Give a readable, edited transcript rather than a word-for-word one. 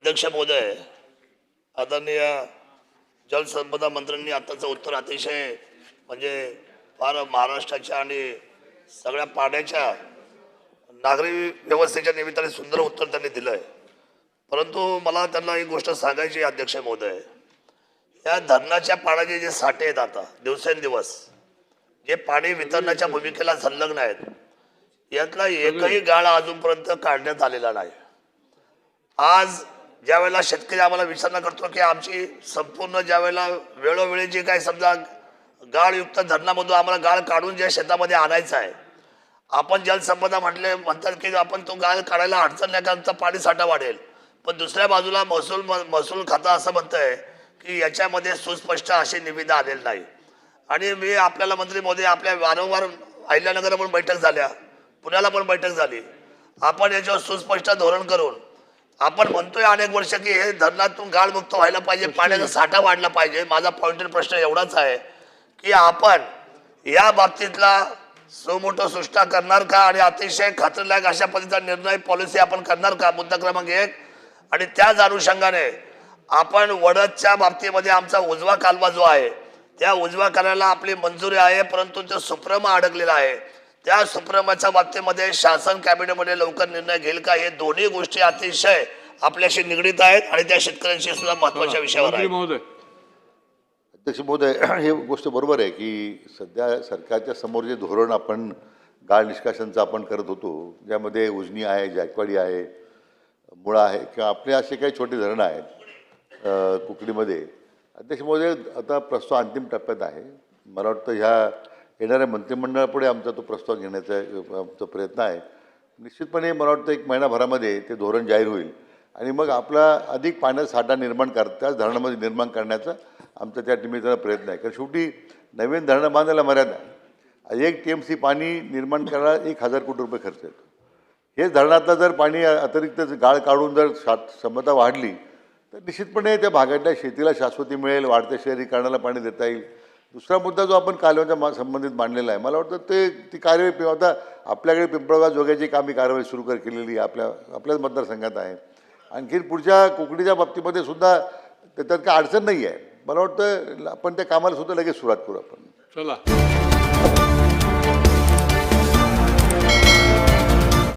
अध्यक्ष महोदय, आदरणीय जलसंपदा मंत्र्यांनी आताचं उत्तर अतिशय म्हणजे फार महाराष्ट्राच्या आणि सगळ्या पाण्याच्या नागरी व्यवस्थेच्या निमित्ताने सुंदर उत्तर त्यांनी दिलं आहे. परंतु मला त्यांना एक गोष्ट सांगायची आहे अध्यक्ष महोदय, या धरणाच्या पाण्याचे जे साठे आहेत आता दिवसेंदिवस जे पाणी वितरणाच्या भूमिकेला संलग्न आहेत, यातला एकही गाळा अजूनपर्यंत काढण्यात आलेला नाही. आज ज्या वेळेला शेतकरी आम्हाला विचारणा करतो की आमची संपूर्ण ज्या वेळेला वेळोवेळी जे काही समजा गाळयुक्त धरणामधून आम्हाला गाळ काढून ज्या शेतामध्ये आणायचं आहे, आपण जलसंपदा म्हणतात की आपण तो गाळ काढायला अडचण नाही कारण पाणी साठा वाढेल. पण दुसऱ्या बाजूला महसूल खातं असं म्हणतंय की याच्यामध्ये सुस्पष्ट अशी निविदा आलेली नाही. आणि मी आपल्याला मंत्री महोदय आपल्या वारंवार अहिल्यानगरला पण बैठक झाल्या, पुण्याला पण बैठक झाली. आपण याच्यावर सुस्पष्ट धोरण करून आपण म्हणतोय अनेक वर्ष की हे धरणातून गाळमुक्त व्हायला पाहिजे, पाण्याचा साठा वाढला पाहिजे. माझा पॉइंटेड प्रश्न एवढाच आहे की आपण या बाबतीतला सुमोठो सुष्टा करणार का आणि अतिशय खात्रीलायक अशा पद्धतीचा निर्णय पॉलिसी आपण करणार का, मुद्दा क्रमांक 1. आणि त्याच अनुषंगाने आपण वडदच्या बाबतीमध्ये आमचा उजवा कालवा जो आहे त्या उजवा कालव्याला आपली मंजुरी आहे, परंतु तो सुप्रमा अडकलेला आहे. त्या सुप्रमाच्या बाबतीमध्ये शासन कॅबिनेटमध्ये लवकर निर्णय घेईल का, हे दोन्ही गोष्टी अतिशय आपल्याशी निगडीत आहेत आणि त्या शेतकऱ्यांशी सुद्धा महत्वाच्या विषयावर आहे. अध्यक्ष महोदय, हे गोष्ट बरोबर आहे की सध्या सरकारच्या समोर जे धोरण आपण गाळ निष्कासनचं आपण करत होतो, ज्यामध्ये उजनी आहे, जायकवाडी आहे, मुळा आहे किंवा आपले असे काही छोटे धरणं आहेत कुकडीमध्ये. अध्यक्ष महोदय, आता प्रस्ताव अंतिम टप्प्यात आहे. मला वाटतं ह्या येणाऱ्या मंत्रिमंडळापुढे आमचा तो प्रस्ताव घेण्याचा आमचा प्रयत्न आहे. निश्चितपणे मला वाटतं 1 महिनाभरामध्ये ते धोरण जाहीर होईल आणि मग आपला अधिक पाण्याचा साठा निर्माण त्याच धरणामध्ये निर्माण करण्याचा आमचा त्या निमित्तानं प्रयत्न आहे. कारण शेवटी नवीन धरणं बांधायला मर्यादा आहे. 1 TMC पाणी निर्माण करायला 1000 कोटी रुपये खर्च येतो. हेच धरणातलं जर पाणी अतिरिक्त गाळ काढून जर क्षमता वाढली तर निश्चितपणे त्या भागातल्या शेतीला शाश्वती मिळेल, वाढत्या शहरीकरणाला पाणी देता येईल. दुसरा मुद्दा जो आपण कालव्याच्या संबंधित मांडलेला आहे, मला वाटतं ती कार्यवाही आता आपल्याकडे पिंपळगाव जोग्याची कामी कारवाई सुरू केलेली आपल्याच मतदारसंघात आहे. आणखी पुढच्या कोकणीच्या बाबतीमध्ये सुद्धा त्याच्यात काही अडचण नाही आहे. मला वाटतं आपण त्या कामाला सुद्धा लगेच सुरुवात करू आपण. चला.